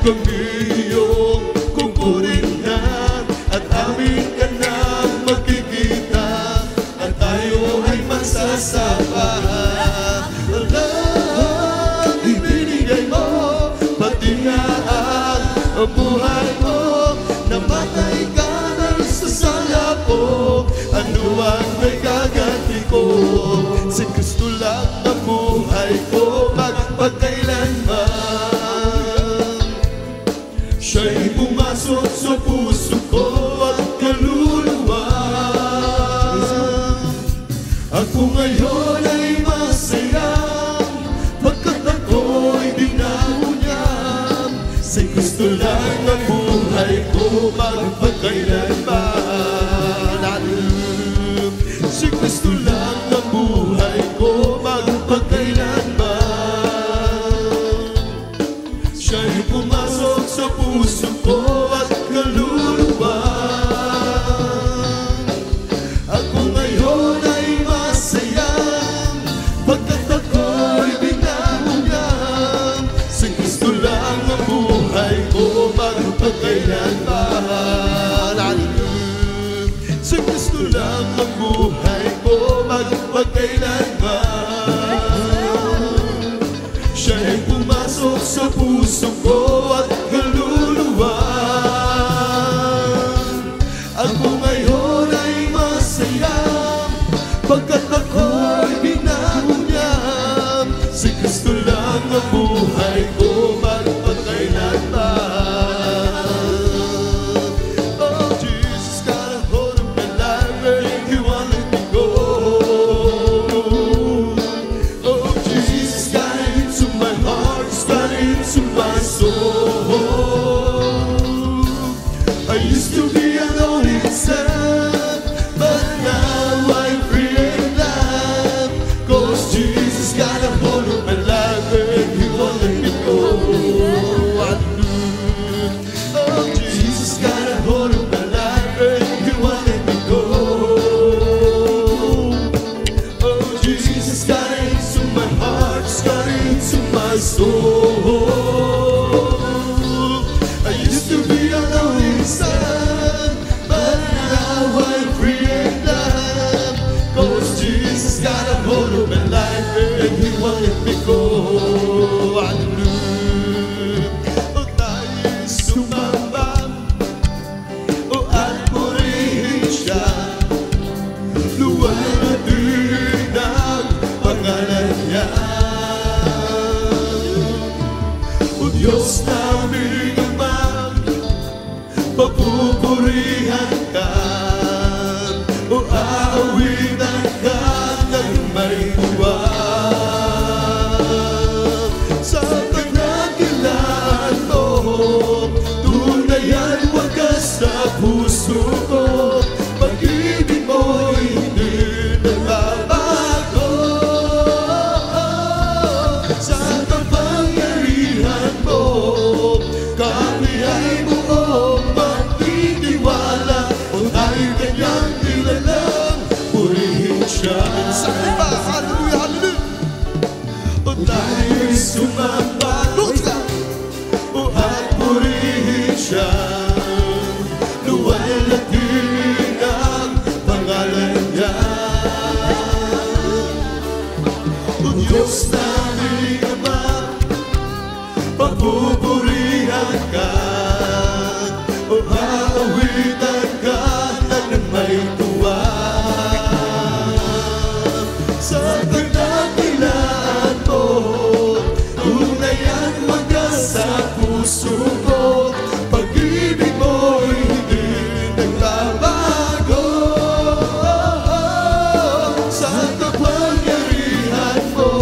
kami iyong kukuringan at amin ka na makikita at tayo ay magsasama. Walang ibinigay mo, pati nga ang buhay mo. Namatay ka na sa sala ko, ano ang may gaganti ko? Si Kristo lang ang buhay ko magpagkailanman. Siya'y pumasok sa puso ko at kaluluwa. Ako ngayon ay masaya pagkat ako'y dinaunyam. Si Kristo lang ang buhay ko magpagkailanman. Si Kristo lang ang buhay ko magpagkailanman. Siya'y pumasok sa puso ko at kaluluwa. Ako ngayon ay masaya pagkat ako'y binangunan. Si Kristo lang ang buhay ko magpagkailanman. Si Kristo lang ang buhay ko magpagkailanman. Siya'y pumasok sa puso ko at kaluluwa. Ako ngayon ay masaya pagkat ako'y binangunan. Si Kristo lang ang buhay ko magpagkailanman. Oh, Jesus got a hold of my life and He won't let me go. Oh, Jesus got into my heart, He's got into my soul. I used to be alone inside, but now I'm free and glad, 'cause Jesus got a hold of my life and He won't let me go. Oh, Jesus got a hold of my life and He won't let me go. Oh, Jesus got into my heart, He's got into my soul. I used to be alone inside, but now I'm free and glad, 'cause Jesus got a hold of my life and He won't let me go. O tayo'y sumamba, o at purihin siya, luwalhatihin ang pangalan niya. O Diyos naming Ama, papupurihan ka, o aawitan ka ng may tuwa. Sa kadakilaan mo, tunay at wagas sa puso ko, pag-ibig mo'y hindi nagbabago. Sa kapangyarihan mo, kami ay buong magtitiwala. O tayo'y kanyang nilalang, purihin siya. Sa iba, hallelujah, hallelujah. O tayo'y sumamba, o at purihin siya, luwalhatihin ang pangalan niya. O Diyos naming Ama, papupurihan ka, o aawitan ka ng may tuwa. Sa kadakilaan mo, tunay at wagas sa puso ko, pag-ibig mo'y hindi nagbabago. Sa kapangyarihan mo,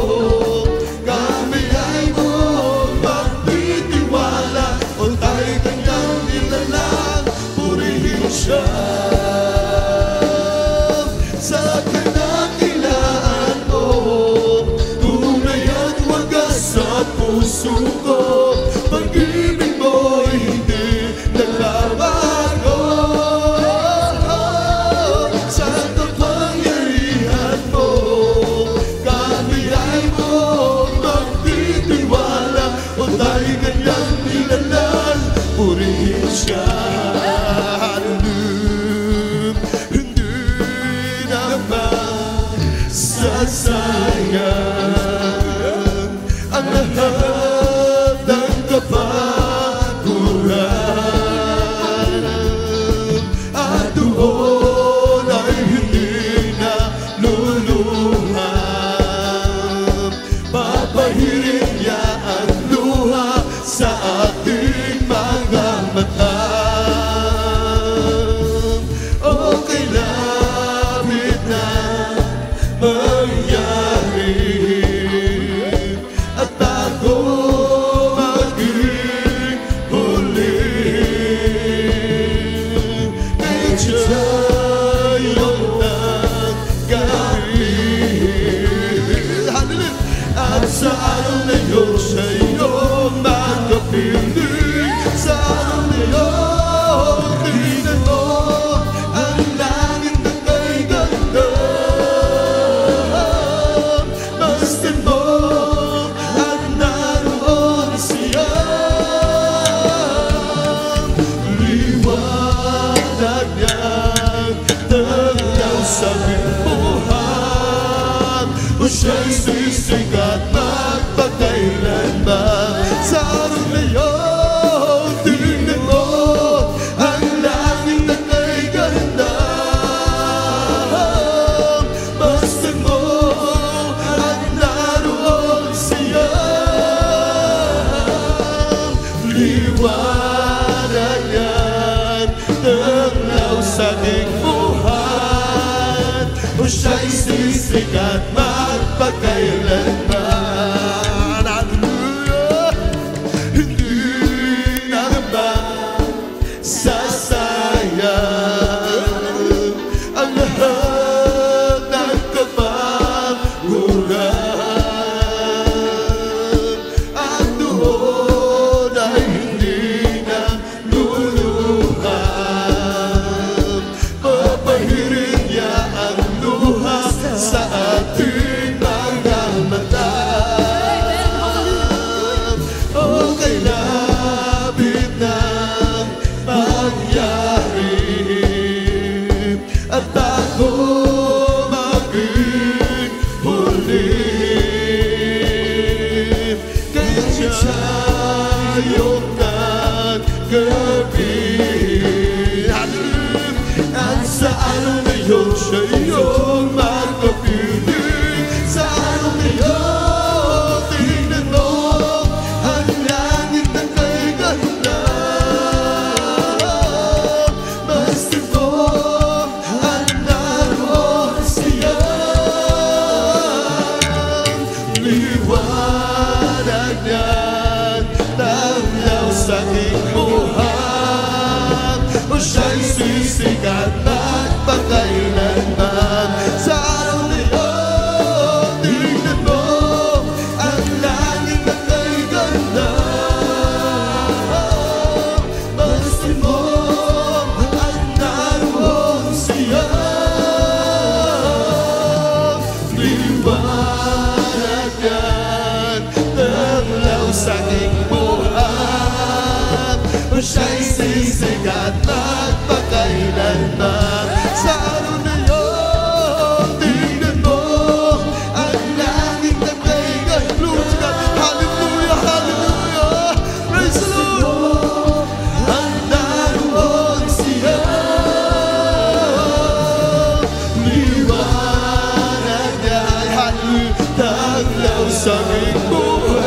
kami ay buong magtitiwala. O tayo'y kanyang nilalang, purihin siya. Sa kadakilaan mo, tunay at wagas sa puso ko, pag-ibig mo'y hindi nagbabago. Sa kapangyarihan mo, kami ay buong magtitiwala. O tayo'y kanyang nilalang, siya. Hallelujah. Hindi naman sasayang ang lahat ng kapaguran. At doon ay hindi na luluhan. Papahirin niya ang luha sa ating mga mata. Okay, lapit na mangyari at bago maging huli. Ngayon siya'y ng gabi. Hallelujah! At sa araw na yun sa'yo magkapiling. Sa araw na yun, tingnan mo ang langit na kay ganda. Masdan mo at naroon siya. Liwanag niyang taglaw sa bimuhan. O siya'y sisikat magpakailanman. Sa araw na yun, tingnan mo ang langit na kay ganda. Masdan mo at naroon siya. Liwanag yan taglaw sa digmuhan. O siya'y sisikat magpakailanman. Hallelujah! Hindi naman sasayang ang lahat ng kapaguran. At doon ay hindi na luluhan. Papahirin niya ang luha sa ating mga mata. Okay, lapit na mangyari at bago maging huli. Kaya siya'y ng gabi. At sa araw na yun siya'y magkapiling. Sa araw na yun, tingnan mo ang langit na kay ganda. Masdan mo at naroon siya. Liwanag niyan taglaw sa digmuhan. O siya'y sisikat magpakailanman. Sa araw na yun, tingnan mo ang langit na kay ganda. Masdan mo at naroon siya. Liwanag yan taglaw sa digmuhan. O siya'y sisikat magpakailanman. Sa araw na yun, tingnan mo ang langit na kay ganda. Hallelujah, hallelujah, praise the Lord. At naroon siya. Liwanag niya, hallelujah, taglaw sa digmuhan.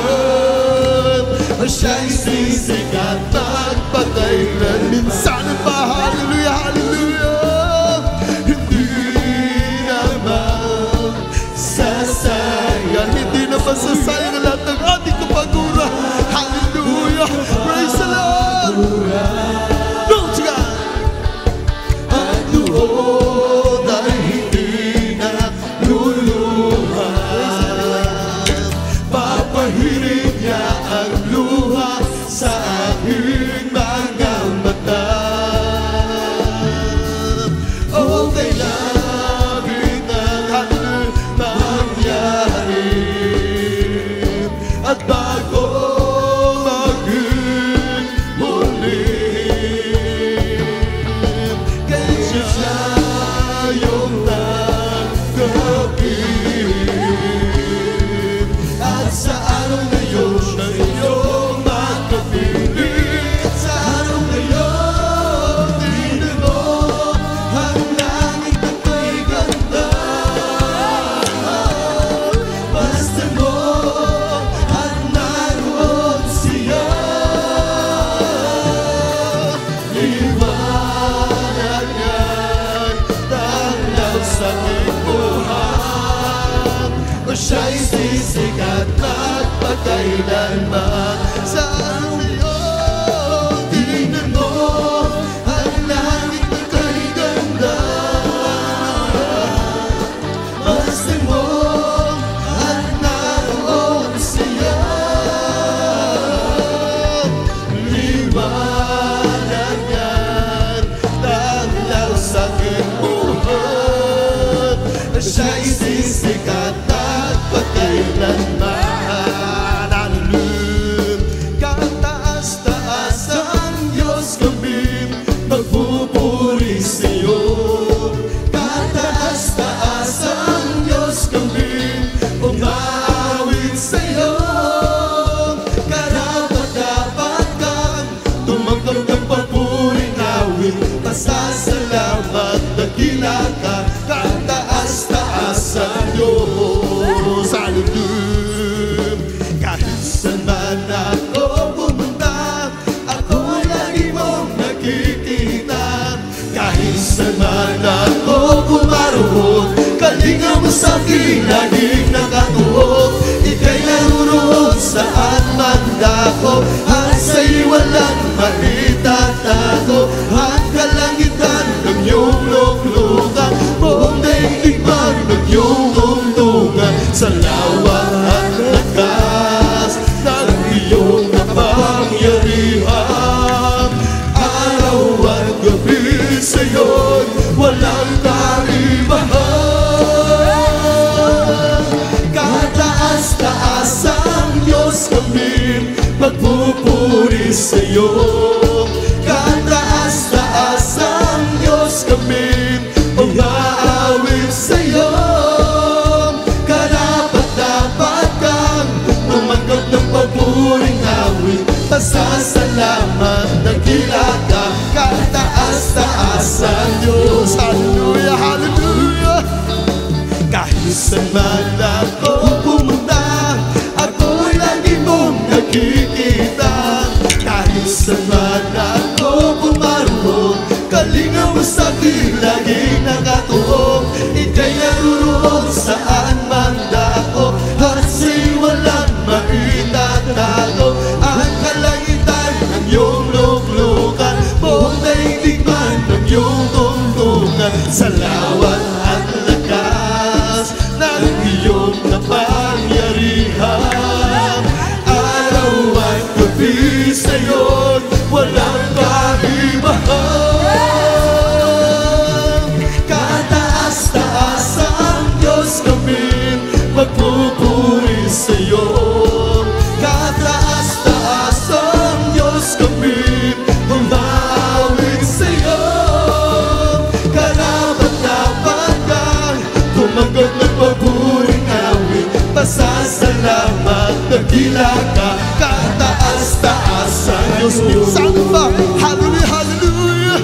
O siya'y sisikat magpakailanman. Minsan pa, hallelujah, hallelujah. Hindi naman sasayang, hindi naman sasayang ang lahat ng ating kapaguran. Hallelujah, praise the Lord. Glory to God. At doon ay hindi na luluhan. Papahirin niya ang luha sa aking mga mata. Okay, lapit na mangyari at bago maging huli. magpakailanman. Sa iyo, tingnan mo ang langit na kay ganda. Masdan mo at naroon siya. Liwanag yan, tanglaw sa aking buhay. Siya'y sisikat at pagkailanman. Hallelujah. Kataas-taas ang Diyos kami, magpupuri sa'yo. Kataas-taas ang Diyos kami, umawit sa'yo. Karapat-dapat kang tumanggap ng papuring awit. Pasasalamat, dakila ka, kataas-taas ang Diyos. Hallelujah. Kahit saan man ako pumunta, ako lagi mong nakikita. Kahit saan man ako pumaroon, kalinga mo sa'kin laging nakatuon. Ika'y naroon saan man dako, at sa'y walang maitatago. Ang kalangitan ng iyong luklukan, buong daigdig man ng iyong tungtungan. Sa lawak at lakas ng iyong kapangyarihan, araw at gabi sa'yo'y walang kaibahan. Kataas-taas ang Diyos kami, magpupuri sa'yo. Kataas-taas ang Diyos kami, umaawit sa'yo. Karapat-dapat kang tumanggap ng papuring awit. Pasasalamat, dakila ka, kataas-taas ang Diyos. Hallelujah, hallelujah. Kahit saan man ako pumunta, ako'y lagi mong nakikita. Kahit saan man ako pumaroon, kalinga mo sa'kin laging nakatuon. Ika'y naroon saan man dako, at sa'y walang maitatago. Ang kalangitan ng iyong luklukan, buong daigdig man ng iyong tungtungan. Sa lawak at lakas ng iyong kapangyarihan, araw at gabi sa'yo'y walang kaibahan. Kataas-taas ang Diyos kami, magpupuri sa'yo. Kataas-taas ang Diyos kami, umawit sa'yo. Karapat-dapat kang tumanggap ng papuring awit. Pasasalamat, dakila ka, kataas-taas ang Diyos. Saan ba? Hallelujah, hallelujah.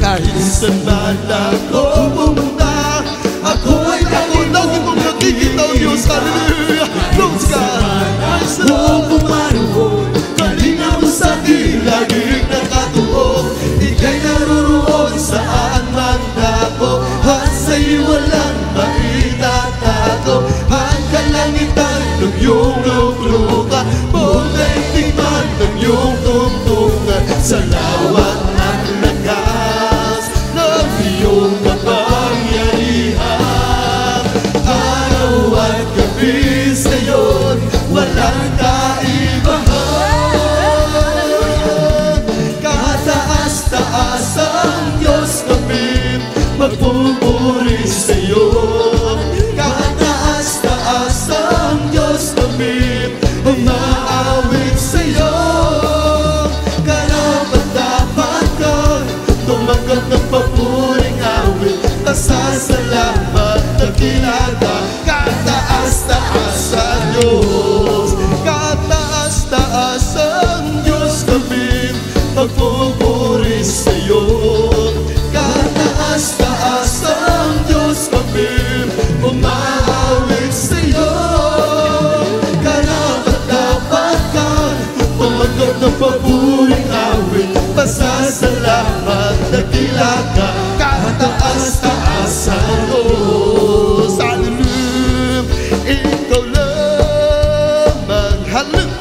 Kahit saan man ako pumunta, ako ay lagi mong nakikita ang Diyos. Hallelujah. Praise God. Praise the Lord. Kalinga mo sa'kin laging nakatuon. Ika'y naroon saan man dako, at sa'y walang maitatago. Ang kalangitan ng iyong luklukan, buong daigdig man ng iyong tungtungan. Sa lawak at lakas ng iyong kapangyarihan, araw at gabi sa'yo'y walang kaibahan. Kataas-taas ang Diyos kami, magpupuri sa'yo. Kataas-taas ang Diyos kami, umaawit sa'yo. Karapat-dapat kang tumanggap ng papuring awit. Pasasalamat, dakila ka, kataas-taas ang Diyos. Kataas-taas ang Diyos kami, magpupuri sa'yo. Kataas-taas ang Diyos kami, umaawit sa'yo. Karapat-dapat kang tumanggap ng papuring awit. Pasasalamat, dakila ka, kataas-taas ang Diyos. Hallelujah. Ikaw lamang, hallelujah.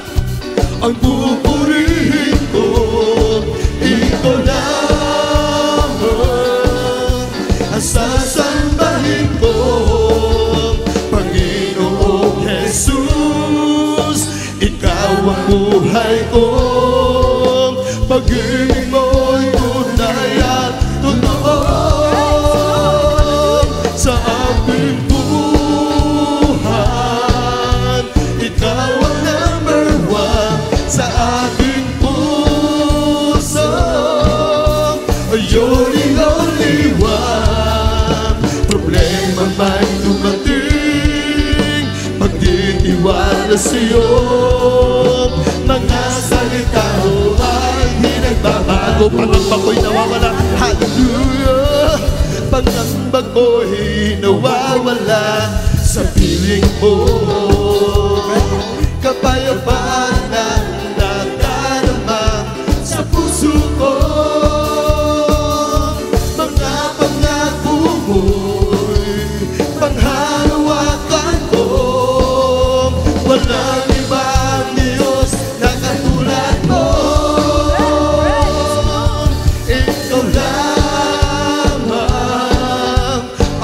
buhay ko. Pag-ibig mo'y tunay at totoo sa aking buhay. Ikaw ang number one sa aking puso. You're the only one. Problema man dumating, magtitiwala sa'yo. Mga salita mo ay di nagbabago. Pangamba ko'y nawawala, hallelujah. Pangamba ko'y nawawala sa piling mo. Kapayapaan ang nadarama sa puso ko. Mga pangako mo'y panghahawakan ko. Walang ibang Diyos na katulad mo. Ikaw lamang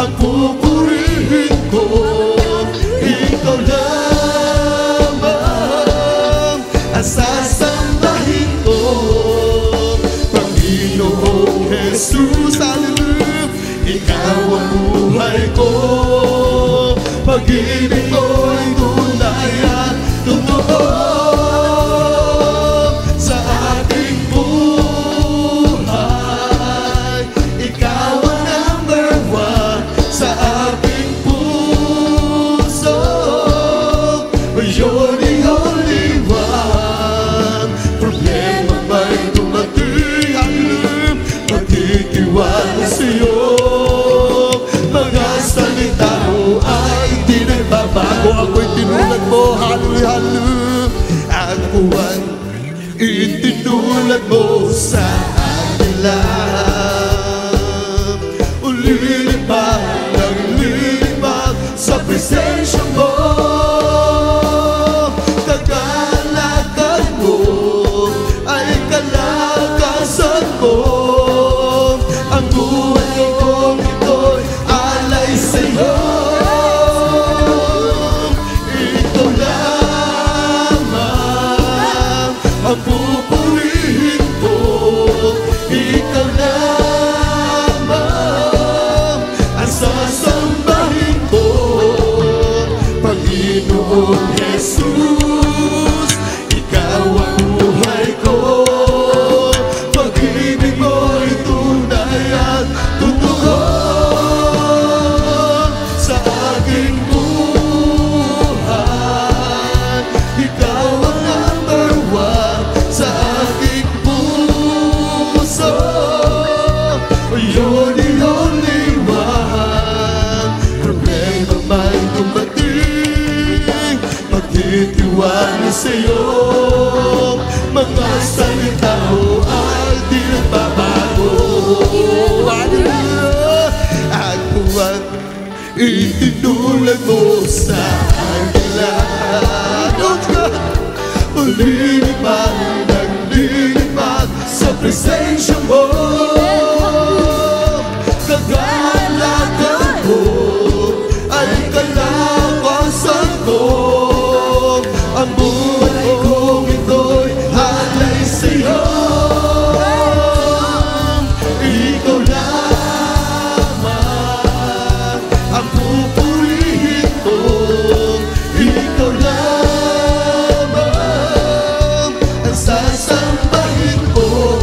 ang pupurihin ko. Ikaw lamang ang sasambahin ko. Panginoong Jesus, hallelujah. Ikaw ang buhay ko. Pag-ibig mo'y tunay at totoo sa ating buhay. Ikaw ang number one sa aking puso. You're the only one. Problema may dumating, hallelujah. Magtitiwala sa'yo. Mga salita mo ay di nagbabago. Ako'y tinulad mo, hallelujah, hallelujah. Ako ang itinulad mo sa akin lang. Lilipad ng lilipad sa presensya mo. Kagalakan mo ay kalakasan ko. Ang buhay kong ito'y alay sa'yo. Ikaw lamang ang pupurihin ko. Ikaw lamang ang sasambahin ko. Panginoong Jesus, ikaw ang buhay ko. Pag-ibig mo'y tunay at totoo sa aking buhay. Ikaw ang number one sa aking puso. You're the only one. Problema may dumating, magtitiwala sa'yo. Mga salita mo ay di nagbabago. Hallelujah. Ako ang itinulad mo sa akin lahat. Lilipad ng lilipad sa presensya mo. Kagalakan mo ay kalakasan ko. Ang buhay kong ito'y alay sa'yo. Ikaw lamang ang pupurihin ko. Ikaw lamang ang sasambahin ko.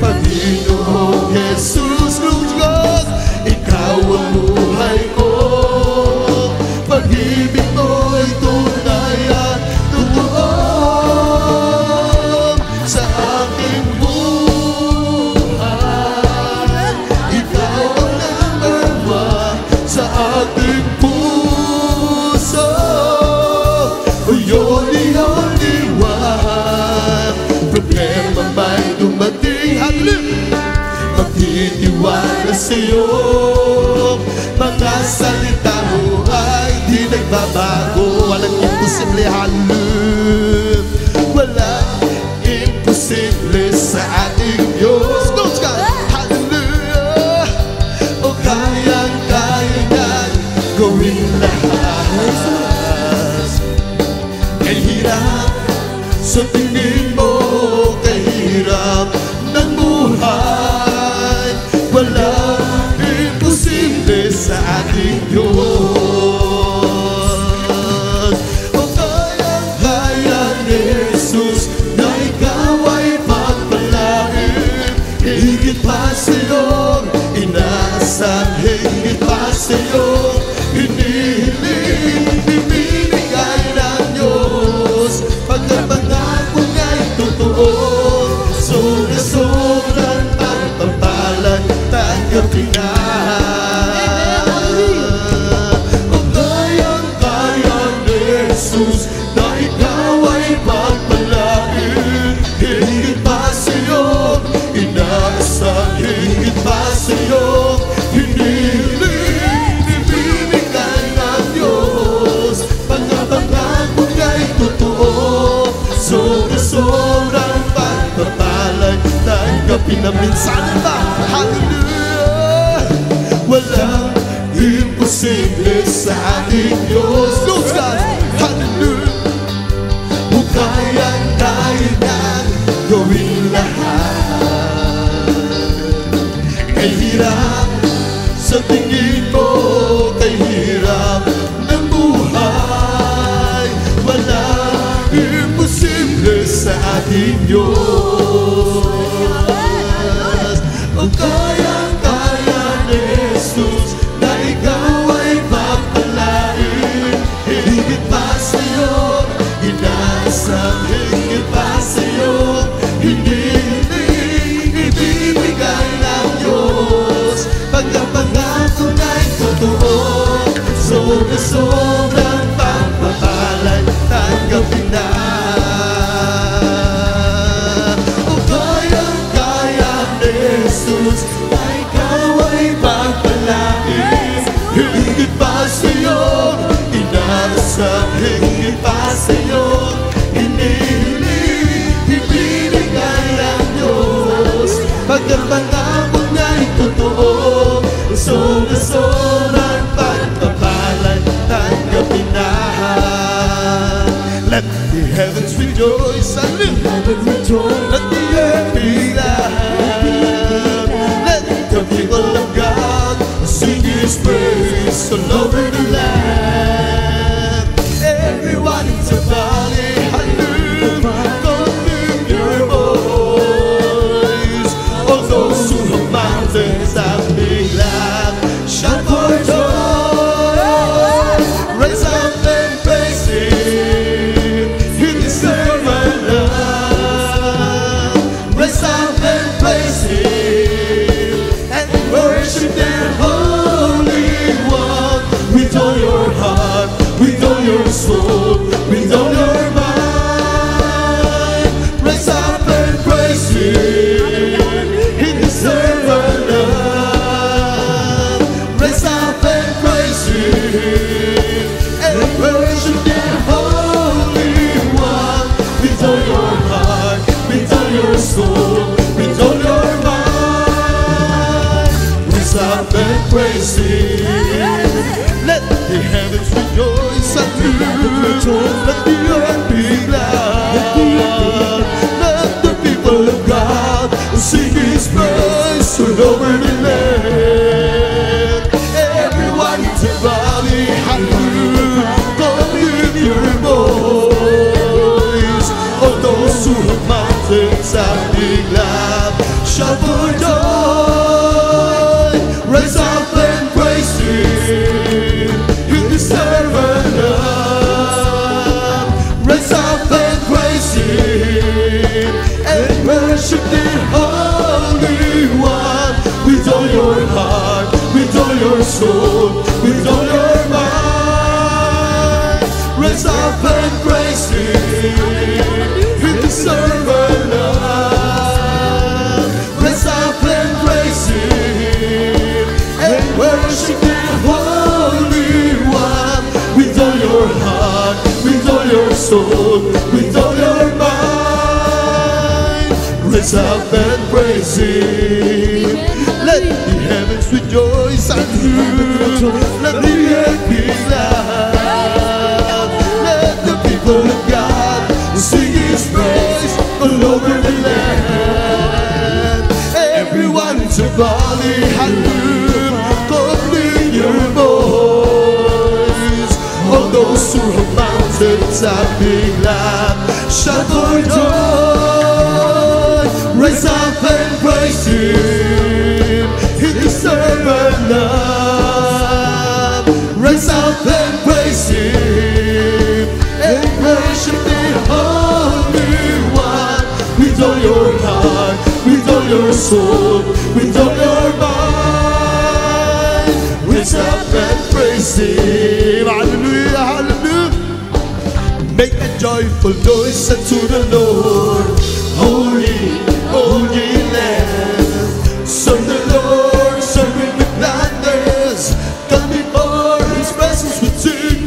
Panginoong Jesus, Lord, ikaw ang buhay ko. Pag-ibig mo'y tunay at totoo sa aking buhay. Ikaw ang number one sa aking puso. You're the only one. Problema may dumating, magtitiwala sa'yo. Mga salita mo ay di nagbabago. Walang imposible, hallelujah. Walang imposible sa ating Diyos. Hallelujah. O kayang-kaya niyan gawin lahat. Kay hirap sa totoo. Sobra-sobrang pagpapalang tanggapin na. Ang kayang-kaya ni Jesus na ikaw ay pagpalain. Higit pa sa'yo, inaasang higit pa sa'yo. Hinihiling, ibibigay ng Diyos. Pagkapangako niya'y totoo. Sobra-sobrang pagpapalay, tanggapin na minsan ba? Hallelujah! Walang imposible sa ating Diyos. Those guys, hallelujah! Kung kayang-kaya niyang gawin lahat. Kay hirap sa tingin mo, kay hirap ng buhay, walang imposible sa ating Diyos. Kung kayang-kaya ni Jesus na ikaw ay pagpalain. Higit pa sa'yo, inaasang higit pa sa'yo. Hinihiling, ibibigay ng Diyos. Pagkapangako na'y totoo. Sobra-sobrang pagpapalay, tanggapin na. Kung kayang-kaya ni Jesus na ikaw ay pagpalain. Higit pa sa'yo, inaasang higit pa sa'yo. Hinihiling, ibibigay ng Diyos. Pagkapangako na'y totoo. Sobra-sobrang pagpapalay, tanggapin na. Let the heavens rejoice, and let heaven rejoice. Let the earth be glad. Let the people of God sing His praise all over the land. Everyone in the valley, hallelujah, don't lift your voice. All those who have mountains that be glad, shout for joy. Raise up and praise Him. He deserves our love. Raise up and praise Him and worship the Holy One with all your heart, with all your soul, with all your mind. Raise up and praise Him. He deserves our love. Raise up and praise Him and worship the Holy One with all your heart, with all your soul, with all your mind. Raise up and praise Him. Let the heavens rejoice and let the earth be glad. Let the people of God sing His praise all over the land. Everyone in the valley, hallelujah, come lift your voice. All those who have mountains and be glad, shout for joy. Raise up and praise Him. He deserves our love. Raise up and praise Him and worship the Holy One with all your heart, with all your soul, with all your mind. Raise up and praise Him. He deserves our love. Raise up and praise Him and worship the Holy One with all your heart, with all your soul, with all your mind. Raise up and praise Him. Let the heavens rejoice and let the earth be glad. Let the people of God sing His praise all over the land. Everyone in the valley, hallelujah, come lift your voice. All those who have mountains and be glad, shout for joy. Raise up and praise Him. He deserves our love. Raise up and praise Him and worship the Holy One with all your heart, with all your soul, with all your mind. Raise up and praise Him. Hallelujah, hallelujah. Make a joyful noise unto the Lord. Holy, holy land. Serve the Lord, serve Him with gladness. Come before His presence with singing.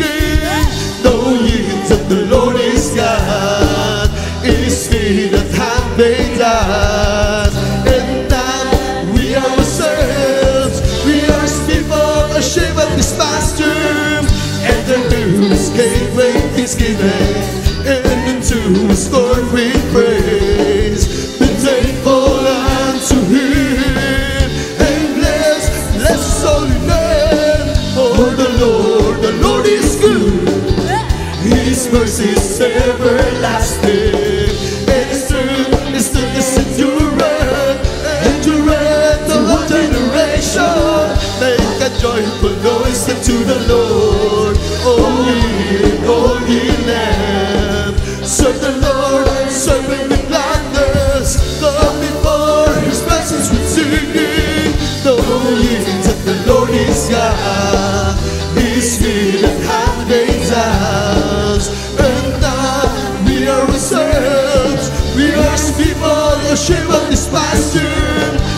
Know ye that the Lord is God. It is He that hath made us. And now we are ourselves. We are His people, ashamed of His pasture. Enter into His gate with thanksgiving, and into His court with praise. Be thankful unto Him, and bless His holy name. For the Lord is good. His mercy is everlasting, and His truth is endureth, endureth to all generation. Make a joyful noise unto the Lord. Holy Lamb. Serve the Lord, serve Him with gladness. Come before His presence with singing. Know ye that the Lord is God. He is He that hath made us. And now we are ourselves. We are His people, ashamed of His pasture.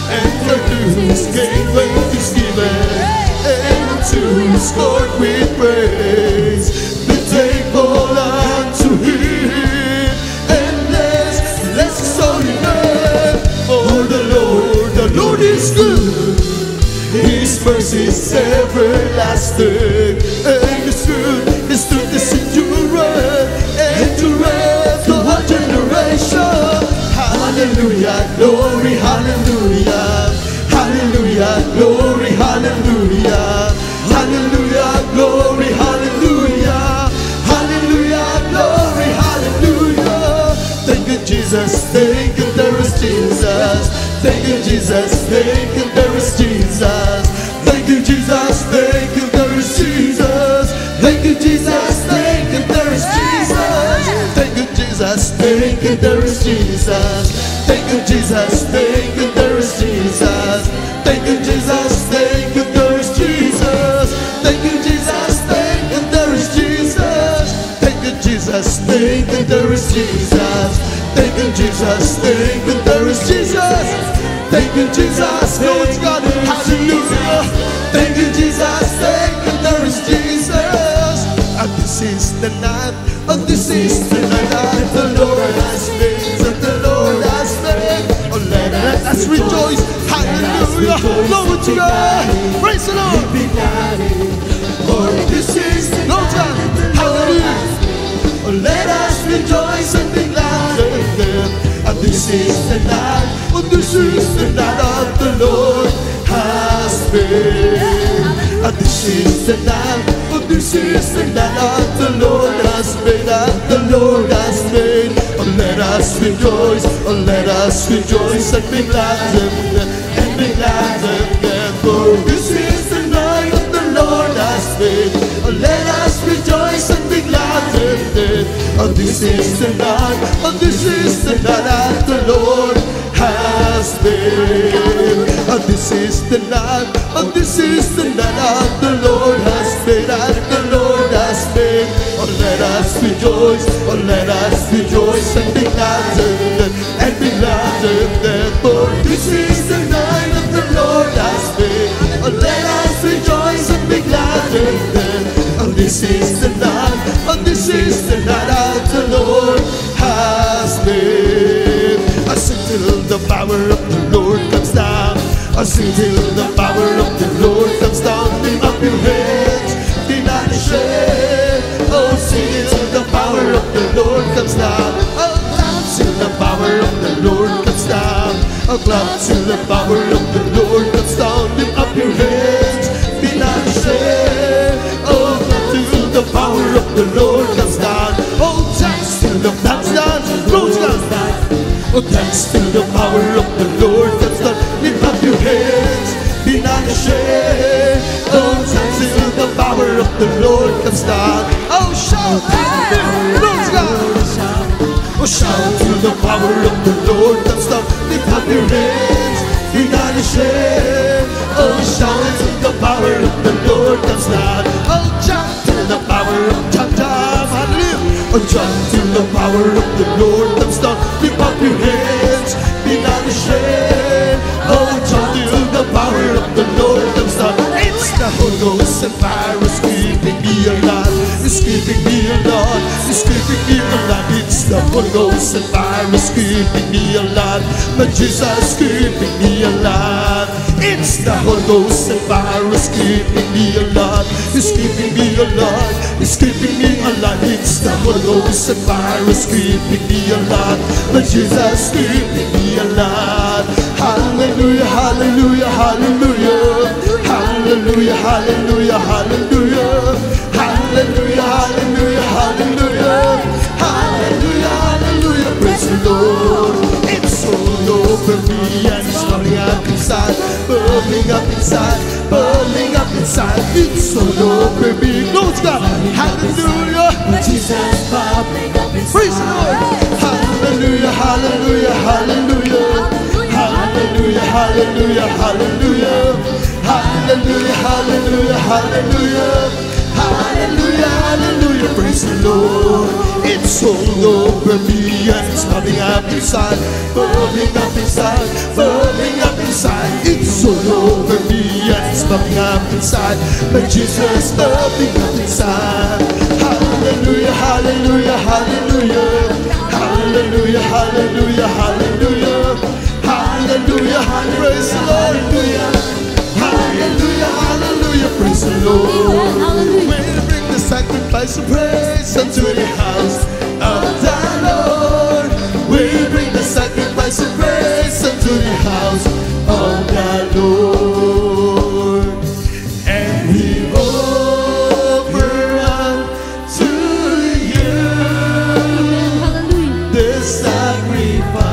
Enter to His gate with thanksgiving, and to His court with praise. Be thankful unto Him, and bless His holy name. For the Lord is good. His mercy is everlasting, and His truth is endureth, endureth to all generation. Hallelujah, glory, hallelujah. Hallelujah, glory, hallelujah. Hallelujah, glory, hallelujah. Hallelujah, glory, hallelujah. Thank you, Jesus, thank you, there is Jesus. Thank you, Jesus, thank you, there is Jesus. Thank you, Jesus, thank you, there is Jesus. Thank you, Jesus, thank you, there is Jesus. Thank you, Jesus, thank you, there is Jesus. Thank you, Jesus, thank you, there is Jesus. Thank you, Jesus, thank you, there is Jesus. Thank you, Jesus, thank you, there is Jesus. Thank you, Jesus, thank you, there is Jesus. Thank you, Jesus, thank you, there is Jesus. Thank you, Jesus, glory to God, hallelujah. Thank you, Jesus, thank you, there is Jesus. And this is the night, and this is the night the Lord has made, that the Lord has made. Oh, let us rejoice, hallelujah, glory to God, praise the Lord. For this is the night, hallelujah. Oh, let us rejoice and be glad in Him. And this is the night, oh, this is the night of the Lord has made. And this is the night, oh, this is the night of the Lord has made, that the Lord has made. Oh, let us rejoice, oh, let us rejoice and be glad in Him, and be glad in Him. For this is the night of the Lord has made. Oh, let us rejoice and be glad in Him. Oh, this is the night, oh, this is the night that the Lord has made. Oh, this is the night, oh, this is the night that the Lord has made, that the Lord has made. Oh, let us rejoice, oh, let us rejoice and be glad in it, and be glad in it. For this is the night that the Lord has made. Oh, let us rejoice and be glad in it. Oh, this is the night, oh, this is the night that the Lord has made. I sing till the power of the Lord comes down. I sing till the power of the Lord comes down. Lift up your hands, be not ashamed. Oh, sing till the power of the Lord comes down. Oh, clap till the power of the Lord comes down. Oh, clap till the power of the Lord comes down. Lift up your hands, be not ashamed. Oh, clap till the power of the Lord comes down. Oh, dance till the dance down, close down. Oh, dance till the power of the Lord comes down. Lift up your hands, be not ashamed. Oh, dance till the power of the Lord comes down. Oh, shout, close down. Oh, shout to the power of the Lord. Don't stop, lift up your hands, be not ashamed. Oh, shout to the power of the Lord. Don't stop. Oh, shout to the power of Jam. Hallelujah. Oh, shout to the power of the Lord. Don't stop, lift up your hands, be not ashamed. Oh, shout to the power of the Lord. Don't stop. It's the Holy Ghost and fire is keeping me alive. It's keeping me alive. It's keeping me alive. It's the Holy Ghost and fire is keeping me alive. But Jesus keeping me alive. It's the Holy Ghost and fire is keeping me alive. It's keeping me alive. It's keeping me alive. It's the Holy Ghost and fire is keeping me alive. But Jesus keeping me alive. Hallelujah, hallelujah, hallelujah. Hallelujah, hallelujah, hallelujah. Hallelujah, hallelujah, hallelujah. Hallelujah, hallelujah, praise the Lord. It's all over me and it's bubbling up inside, bubbling up inside, bubbling up inside. It's all over me. Glory to God. Hallelujah. Jesus bubbling up inside. Praise the Lord. Hallelujah, hallelujah, hallelujah. Hallelujah, hallelujah, hallelujah. Hallelujah, hallelujah, hallelujah. Hallelujah, hallelujah, praise the Lord. It's all over me and it's bubbling up inside, bubbling up inside, bubbling up inside. It's all over me and it's bubbling up inside, but Jesus bubbling up inside. Hallelujah, hallelujah, hallelujah. Hallelujah, hallelujah, hallelujah. Hallelujah, praise the Lord. Hallelujah, hallelujah, praise the Lord. We bring the sacrifice of praise unto the house of the Lord. We bring the sacrifice of praise unto the house of the Lord. And we offer unto you the sacrifice.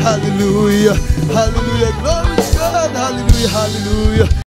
Hallelujah, hallelujah, glory to God, hallelujah, hallelujah.